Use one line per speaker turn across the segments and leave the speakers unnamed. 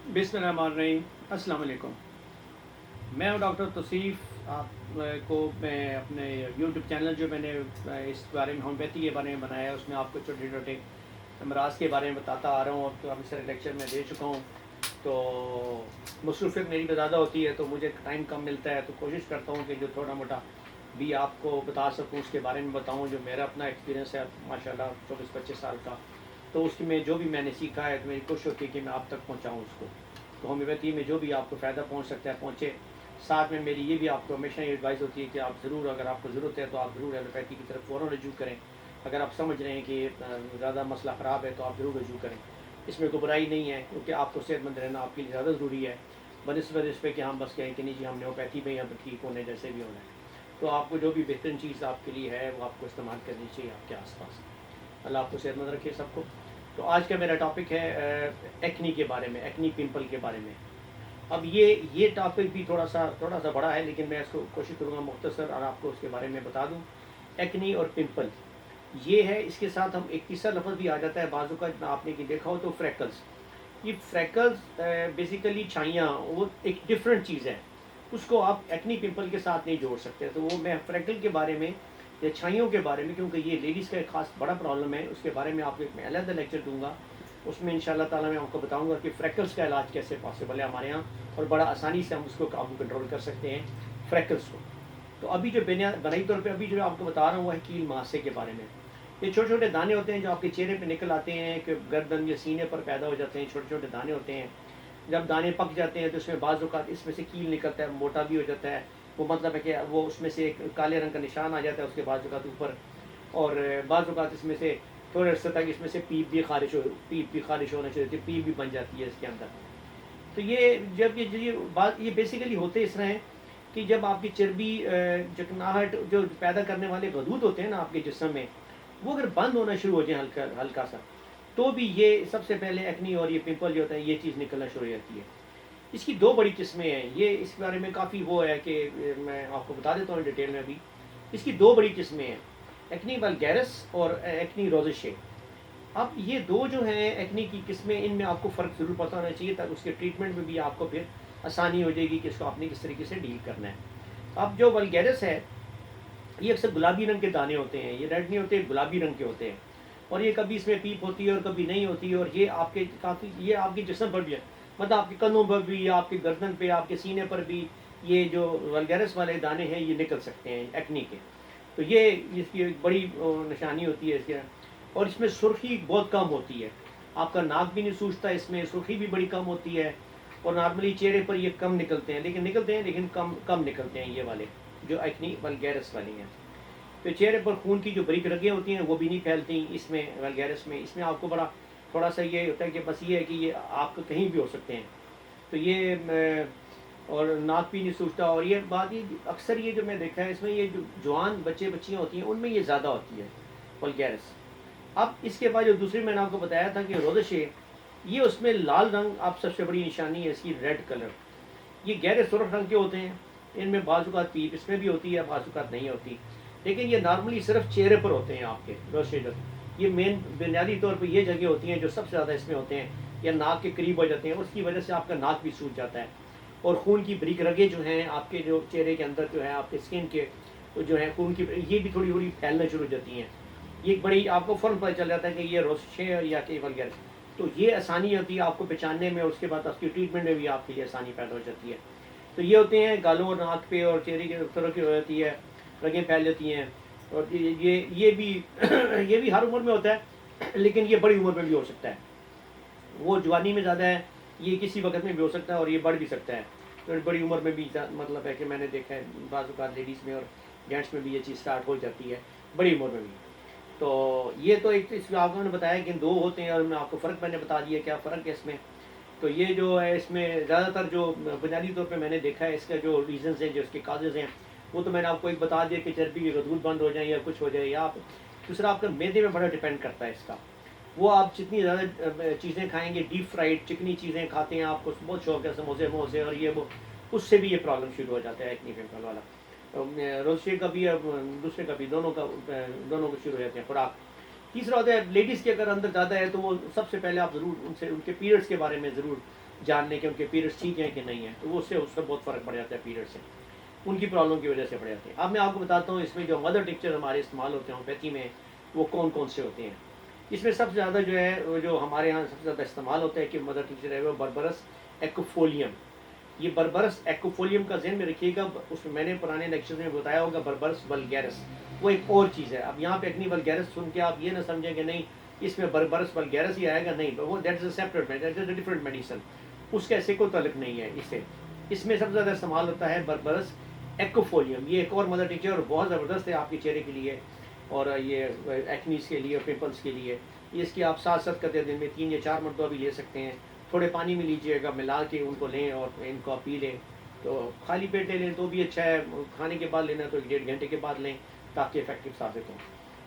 बिस्मिल्लाहिर्रहमानिर्रहीम। अस्सलाम वालेकुम। मैं हूँ डॉक्टर तौसीफ़। आप को मैं अपने यूट्यूब चैनल जो मैंने इस बारे में होम्योपैथी के बारे में बनाया है, उसमें आपको छोटे छोटे अमराज के बारे में बताता आ रहा हूँ। अब तो काफ़ी सारे लेक्चर मैं दे चुका हूँ, तो मसरूफियत मेरी ज़्यादा होती है तो मुझे टाइम कम मिलता है, तो कोशिश करता हूँ कि जो थोड़ा मोटा भी आपको बता सकूँ उसके बारे में बताऊँ। जो मेरा अपना एक्सपीरियंस है माशाल्लाह 24-25 साल का, तो उसकी में जो भी मैंने सीखा है तो मेरी कोशिश होती है कि मैं आप तक पहुँचाऊँ उसको। तो होम्योपैथी में जो भी आपको फ़ायदा पहुँच सकता है पहुँचे। साथ में मेरी ये भी आपको हमेशा ये एडवाइस होती है कि आप ज़रूर, अगर आपको ज़रूरत है तो आप ज़रूर एलोपैथी की तरफ फ़ौरन रजू करें। अगर आप समझ रहे हैं कि ज़्यादा मसला ख़राब है तो आप ज़रूर रजू करें। इसमें कोई बुराई नहीं है, क्योंकि आपको सेहतमंद रहना आपके लिए ज़्यादा ज़रूरी है बनस्बत इस पर कि हम बस कहें कि नहीं जी हम होम्योपैथी में अब ठीक होने जैसे भी होना है। तो आपको जो भी बेहतरीन चीज़ आपके लिए है वो आपको इस्तेमाल करनी चाहिए आपके आसपास। अल्लाह आपको सेहतमंद रखे सबको। तो आज का मेरा टॉपिक है एक्नी के बारे में, एक्नी पिंपल के बारे में। अब ये टॉपिक भी थोड़ा सा बड़ा है, लेकिन मैं इसको कोशिश करूँगा मुख्तसर और आपको उसके बारे में बता दूँ। एक्नी और पिंपल ये है, इसके साथ हम एक तीसरा लफ्ज़ भी आ जाता है बाजू का, आपने कि देखा हो तो फ्रैकल्स। ये फ्रैकल्स बेसिकली छाइयाँ, वो एक डिफरेंट चीज़ है, उसको आप एक्नी पिंपल के साथ नहीं जोड़ सकते। तो वो मैं फ्रैकल के बारे में या छाइयों के बारे में, क्योंकि ये लेडीज़ का एक खास बड़ा प्रॉब्लम है, उसके बारे में आपको एक मैं अलग लेक्चर दूंगा। उसमें इंशाल्लाह ताला मैं आपको बताऊंगा कि फ्रैकल्स का इलाज कैसे पॉसिबल है हमारे यहाँ, और बड़ा आसानी से हम उसको काबू कंट्रोल कर सकते हैं फ्रैकल्स को। तो अभी जो बनाई तौर पे अभी जो आपको बता रहा हूँ वो है कील मुहासे के बारे में। ये छोटे छोटे दाने होते हैं जो आपके चेहरे पे निकल आते हैं, कि गर्दन या सीने पर पैदा हो जाते हैं, छोटे छोटे दाने होते हैं। जब दाने पक जाते हैं तो इसमें बाज़ औक़ात इसमें से कील निकलता है, मोटा भी हो जाता है। वो मतलब है कि वो उसमें से एक काले रंग का निशान आ जाता है उसके बाज़ औक़ात ऊपर, और बाज़ औक़ात इसमें से थोड़े अर्से तक इसमें से पीप भी खारिश होना शुरू होती है, पीप भी बन जाती है इसके अंदर। तो ये जब ये बात ये बेसिकली होते इस तरह है कि जब आपकी चर्बी चिकनाहट जो पैदा करने वाले गदूद होते हैं ना आपके जिस्म में, वो अगर बंद होना शुरू हो जाए हल्का हल्का सा, तो भी ये सबसे पहले एक्नी और ये पिंपल जो होता है ये चीज़ निकलना शुरू हो जाती है। इसकी दो बड़ी किस्में हैं, ये इस बारे में काफ़ी वो है कि मैं आपको बता देता हूँ डिटेल में। अभी इसकी दो बड़ी किस्में हैं, एक्नी वल्गैरिस और एक्नी रोज़ेशे। अब ये दो जो हैं एक्नी की किस्में, इनमें आपको फ़र्क ज़रूर पता होना चाहिए, ताकि उसके ट्रीटमेंट में भी आपको फिर आसानी हो जाएगी कि इसको आपने किस तरीके से डील करना है। अब जो वल्गैरिस है, ये अक्सर गुलाबी रंग के दाने होते हैं, ये रेड नहीं होते, गुलाबी रंग के होते हैं, और ये कभी इसमें पीप होती है और कभी नहीं होती है, और ये आपके काफ़ी ये आपके जिस्म पर भी है, मतलब आपके कंधों पर भी, आपके गर्दन पे, आपके सीने पर भी ये जो वल्गैरिस वाले दाने हैं ये निकल सकते हैं एक्नी के। तो ये इसकी एक बड़ी निशानी होती है इसके। और इसमें सुर्खी बहुत कम होती है, आपका नाक भी नहीं सूजता, इसमें सुर्खी भी बड़ी कम होती है, और नॉर्मली चेहरे पर ये कम निकलते हैं, लेकिन कम कम निकलते हैं ये वाले जो एक्नी वल्गैरिस वाली हैं। तो चेहरे पर खून की जो बारीक रगें होती हैं वो भी नहीं फैलती इसमें वल्गैरिस में। इसमें आपको बड़ा थोड़ा सा ये होता है कि बस ये है कि ये आपको कहीं भी हो सकते हैं। तो ये और नाक भी नहीं सूजता, और ये बात ये अक्सर ये जो मैं देखा है इसमें, ये जो जवान बच्चे बच्चियाँ होती हैं उनमें ये ज़्यादा होती है वल्गैरिस। अब इसके बाद जो दूसरी मैंने आपको बताया था कि रोज़ेशे, ये उसमें लाल रंग आप सबसे बड़ी निशानी है इसकी, रेड कलर। ये गहरे सुर्ख रंग के होते हैं, इनमें बाजुकात पीप इसमें भी होती है, बाजुकात नहीं होती, लेकिन ये नॉर्मली सिर्फ चेहरे पर होते हैं आपके रोज़ेशे। ये मेन बुनियादी तौर पर ये जगह होती हैं जो सबसे ज़्यादा इसमें होते हैं, या नाक के करीब हो जाते हैं, उसकी वजह से आपका नाक भी सूज जाता है। और खून की बारीक रगें जो हैं आपके जो चेहरे के अंदर जो है आपके स्किन के जो है खून की, ये भी थोड़ी थोड़ी फैलना शुरू हो जाती हैं। ये बड़ी आपको फ़ौरन पता चल जाता है कि ये रोज़ेशे और या कि वगैरह। तो ये आसानी होती है आपको पहचानने में, और उसके बाद उसकी ट्रीटमेंट में भी आपके लिए आसानी पैदा हो जाती है। तो ये होते हैं गालों और नाक पे और चेहरे के तरह की हो जाती है, रगें फैल जाती हैं। और ये भी ये भी हर उम्र में होता है, लेकिन ये बड़ी उम्र में भी हो सकता है। वो जवानी में ज़्यादा है, ये किसी वक्त में भी हो सकता है, और ये बढ़ भी सकता है। तो बड़ी उम्र में भी मतलब है कि मैंने देखा है बाज़ औक़ात लेडीज़ में और जेंट्स में भी ये चीज़ स्टार्ट हो जाती है बड़ी उम्र में भी। तो ये तो एक, इसमें आपको मैंने बताया कि दो होते हैं, और मैं आपको फ़र्क मैंने बता दिया क्या फ़र्क है इसमें। तो ये जो है इसमें ज़्यादातर जो बुनियादी तौर पे मैंने देखा है इसका जो रीज़न्स हैं, जो इसके काजेज़ हैं, वो तो मैंने आपको एक बता दिया कि चर्बी की गदूद बंद हो जाए या कुछ हो जाए, या आप दूसरा आपका मैदे में बड़ा डिपेंड करता है इसका। वो आप जितनी ज़्यादा चीज़ें खाएंगे, डीप फ्राइड चिकनी चीज़ें खाते हैं, आपको बहुत शौक है समोसे वमोसे और ये वो, उससे भी ये प्रॉब्लम शुरू हो जाता है एक्नी पिंपल वाला। रोज़े का भी, अब दूसरे का भी, दोनों का शुरू हो जाते हैं खुराक। تیسرا ہوتا ہے لیڈیز کے اگر اندر زیادہ ہے تو وہ سب سے پہلے آپ ضرور ان سے ان کے پیریڈس کے بارے میں ضرور جان لیں کہ ان کے پیریڈس ٹھیک ہیں کہ نہیں ہیں، تو وہ اس سے بہت فرق پڑ جاتا ہے پیریڈ سے، ان کی پرابلم کی وجہ سے پڑ جاتے ہیں۔ اب میں آپ کو بتاتا ہوں اس میں جو مدر ٹکچر ہمارے استعمال ہوتے ہیں ہومیوپیتھی میں وہ کون کون سے ہوتے ہیں۔ اس میں سب سے زیادہ جو ہے وہ جو ہمارے یہاں سب سے زیادہ استعمال ہوتا ہے کہ مدر ٹکچر ہے وہ بربرس ایکوفولیم۔ یہ بربرس ایکوفولیم کا ذہن میں رکھیے گا، اس میں نے پرانے لیکچر میں بتایا ہوگا بربرس ولگیرس وہ ایک اور چیز ہے۔ اب یہاں پہ ایکنی ولگیرس سن کے آپ یہ نہ سمجھیں کہ نہیں اس میں بربرس ولگیرس ہی آئے گا، نہیں، وہ that is a separate that is a different medicine, اس کا ایسے کوئی تعلق نہیں ہے اس سے۔ اس میں سب سے زیادہ استعمال ہوتا ہے بربرس ایکوفولیم، یہ ایک اور مدر ٹیچر اور بہت زبردست ہے آپ کے چہرے کے لیے اور یہ ایکنیز کے لیے اور پمپلس کے لیے۔ اس کی آپ 7 قطرے دن میں 3 یا 4 مرتبہ بھی لے سکتے ہیں، تھوڑے پانی میں لیجیے گا، ملا کے ان کو لیں اور ان کو آپ پی لیں، تو خالی پیٹ لے لیں تو بھی اچھا ہے، کھانے کے بعد لینا تو 1.5 گھنٹے کے بعد لیں تاکہ افیکٹو ثابت ہوں۔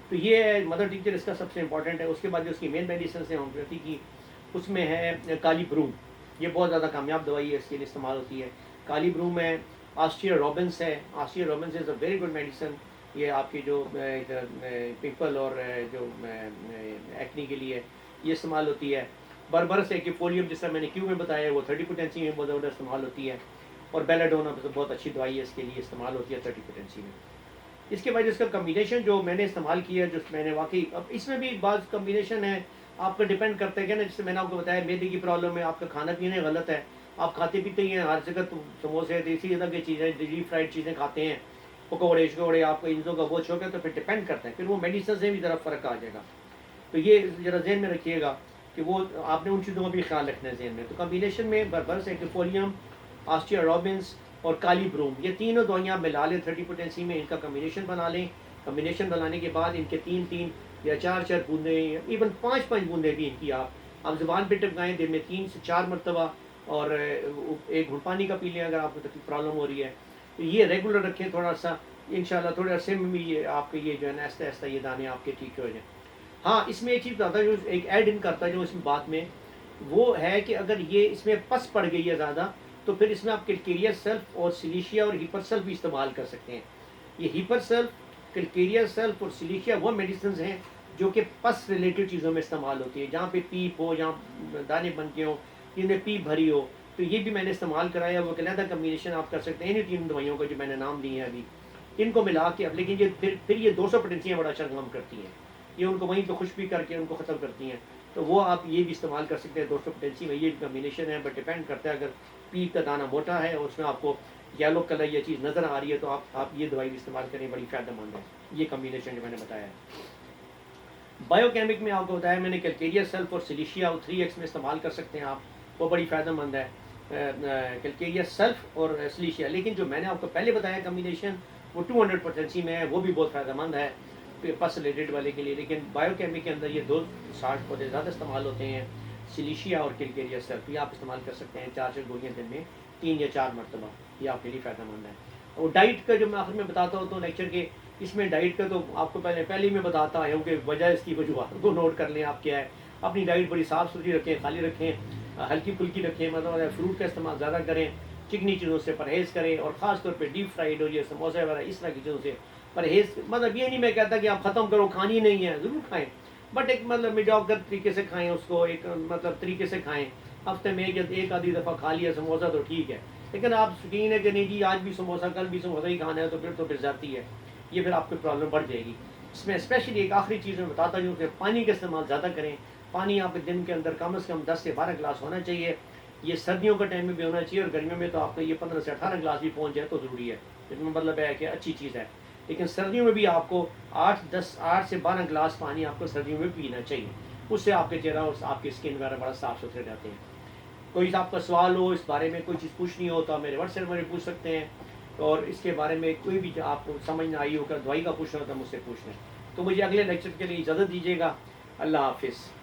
تو یہ مدر ٹیچر اس کا سب سے امپورٹنٹ ہے۔ اس کے بعد جو اس کی مین میڈیسنس ہیں ہومیوپیتھی کی، اس میں ہے کالی بروم، یہ بہت زیادہ کامیاب دوائی ہے، اس کے لیے استعمال ہوتی ہے۔ کالی بروم ہے، آسٹریا روبنس ہے، Austria Robbins is a very good medicine, یہ آپ کی جو پمپل اور جو ایکنی کے لیے یہ استعمال ہوتی ہے۔ بربرس ایکوفولیم جس طرح میں نے کیو میں بتایا ہے وہ 30 پوٹینسی میں بہت زیادہ استعمال ہوتی ہے، اور بیلاڈونا بہت اچھی دوائی ہے اس کے لیے استعمال ہوتی ہے 30 پوٹینسی میں۔ اس کے بعد اس کا کمبینیشن جو میں نے استعمال کیا ہے، جو میں نے واقعی اب اس میں بھی بعض کمبینیشن ہے، آپ کا ڈپینڈ کرتا ہے کہ نا، جس سے میں نے آپ کو بتایا میدے کی پرابلم ہے، آپ کا کھانا پینے غلط ہے، آپ کھاتے پیتے ہی ہیں ہر جگہ سموسے دیسی طرح کی چیزیں ڈیپ فرائڈ چیزیں کھاتے ہیں، پکوڑے شکوڑے، آپ کو ان چیزوں کا بہت شوق ہے، تو پھر ڈپینڈ کرتا ہے، پھر وہ میڈیسن سے بھی ذرا فرق آ جائے گا۔ تو یہ ذرا ذہن میں رکھیے گا کہ وہ آپ نے ان چیزوں کا بھی خیال رکھنا ہے ذہن میں۔ تو کمبینیشن میں بربرس ایکوفولیم، آسٹریا روبنس اور کالی بروم، یہ تینوں دوائیاں ملا لیں 30 پوٹینسی میں، ان کا کمبینیشن بنا لیں۔ کمبینیشن بنانے کے بعد ان کے 3 یا 4 بوندیں، ایون 5 بوندیں بھی ان کی آپ زبان پہ ٹپکائیں دن میں 3 سے 4 مرتبہ، اور 1 گھٹ پانی کا پی لیں اگر آپ کو تکلیف پرابلم ہو رہی ہے، تو یہ ریگولر رکھیں تھوڑا سا، انشاءاللہ تھوڑے عرصے میں بھی یہ آپ کے یہ جو ہے نا آہستہ آہستہ یہ دانے آپ کے ٹھیک ہو جائیں۔ ہاں اس میں ایک چیز بتاتا ہے جو ایک ایڈ ان کرتا ہے جو اس میں بات میں، وہ ہے کہ اگر یہ اس میں پس پڑ گئی ہے زیادہ تو پھر اس میں آپ کلکیریا سیلف اور سلیشیا اور ہیپر سیلف بھی استعمال کر سکتے ہیں۔ یہ ہیپر سیلف، کلکیریا سیلف اور سلیشیا وہ میڈیسنز ہیں جو کہ پس ریلیٹڈ چیزوں میں استعمال ہوتی ہے، جہاں پہ پیپ ہو، جہاں دانے بن کے ہوں، جن میں پیپ بھری ہو، تو یہ بھی میں نے استعمال کرایا، وہ علیحدہ کمبینیشن آپ کر سکتے ہیں انہیں 3 دوائیوں کا جو میں نے نام دی ہیں ابھی، ان کو ملا کے۔ اب لیکن یہ پھر یہ 200 پوٹینسیاں بڑا اچھا کام کرتی ہیں، یہ ان کو وہیں پہ خوش بھی کر کے ان کو ختم کرتی ہیں، تو وہ آپ یہ بھی استعمال کر سکتے ہیں 200 پوٹینسی میں، یہ بھی کمبینیشن ہے، بٹ ڈپینڈ کرتا ہے اگر پیپ کا دانہ موٹا ہے اور اس میں آپ کو یلو کلر یہ چیز نظر آ رہی ہے تو آپ یہ دوائی بھی استعمال کریں، بڑی فائدہ مند ہے یہ کمبینیشن جو میں نے بتایا ہے۔ بایو کیمک میں آپ کو بتایا میں نے کیلکیریا سیلف اور سلیشیا اور 3x میں استعمال کر سکتے ہیں آپ، وہ بڑی فائدہ مند ہے کیلکیریا سیلف اور سلیشیا۔ لیکن جو میں نے آپ کو پہلے بتایا کمبینیشن وہ 200 پوٹینسی میں ہے، وہ بھی بہت فائدہ مند ہے پس ریلیٹڈ والے کے لیے، لیکن بایو کیمک کے اندر یہ 2 60 پودے زیادہ استعمال ہوتے ہیں، سلیشیا اور کیلکیریا سیلف، یہ آپ استعمال کر سکتے ہیں 4 گولیاں دن میں 3 یا 4 مرتبہ، یہ آپ کے لیے فائدہ مند ہے۔ اور ڈائٹ کا جو میں آخر میں بتاتا ہوں تو لیکچر کے اس میں ڈائٹ کا تو آپ کو پہلے ہی میں بتاتا آیا ہوں کہ وجہ اس کی وجوہات کو نوٹ کر لیں آپ کیا ہے۔ اپنی ڈائٹ بڑی صاف ستھری رکھیں، خالی رکھیں، ہلکی پھلکی رکھیں، مطلب فروٹ کا استعمال زیادہ کریں، چکنی چیزوں سے پرہیز کریں، اور خاص طور پہ ڈیپ فرائڈ اور یہ سموسے وغیرہ اس طرح کی چیزوں سے پرہیز۔ مطلب یہ نہیں میں کہتا کہ آپ ختم کرو، کھانی نہیں ہے، ضرور کھائیں، بٹ ایک مطلب میڈیوکر طریقے سے کھائیں اس کو، ایک مطلب طریقے سے کھائیں، ہفتے میں ایک آدھی دفعہ کھا لیا سموسہ تو ٹھیک ہے، لیکن آپ شوقین ہے کہ نہیں جی آج بھی سموسہ کل بھی سموسہ ہی کھانا ہے تو پھر زیادتی ہے، یہ پھر آپ کی پرابلم بڑھ جائے گی۔ اس میں اسپیشلی ایک آخری چیز میں بتاتا ہوں کہ پانی کا استعمال زیادہ کریں، پانی آپ کے دن کے اندر کم از کم 10 سے 12 گلاس ہونا چاہیے، یہ سردیوں کا ٹائم میں بھی ہونا چاہیے، اور گرمیوں میں تو آپ کو یہ 15 سے 18 گلاس بھی پہنچ جائے تو ضروری ہے، اس میں مطلب ہے کہ اچھی چیز ہے، لیکن سردیوں میں بھی آپ کو 8 سے 12 گلاس پانی آپ کو سردیوں میں پینا چاہیے، اس سے آپ کے چہرہ اور آپ کی اسکن وغیرہ بڑا صاف ستھرے رہتے ہیں۔ کوئی آپ کا سوال ہو اس بارے میں، کوئی چیز پوچھنی ہو تو آپ میرے واٹس ایپ میں پوچھ سکتے ہیں، اور اس کے بارے میں کوئی بھی آپ کو سمجھ نہ آئی ہو، کر دوائی کا پوچھنا ہو تو مجھ سے پوچھ لیں۔ تو مجھے اگلے لیکچر کے لیے اجازت دیجیے گا، اللہ حافظ۔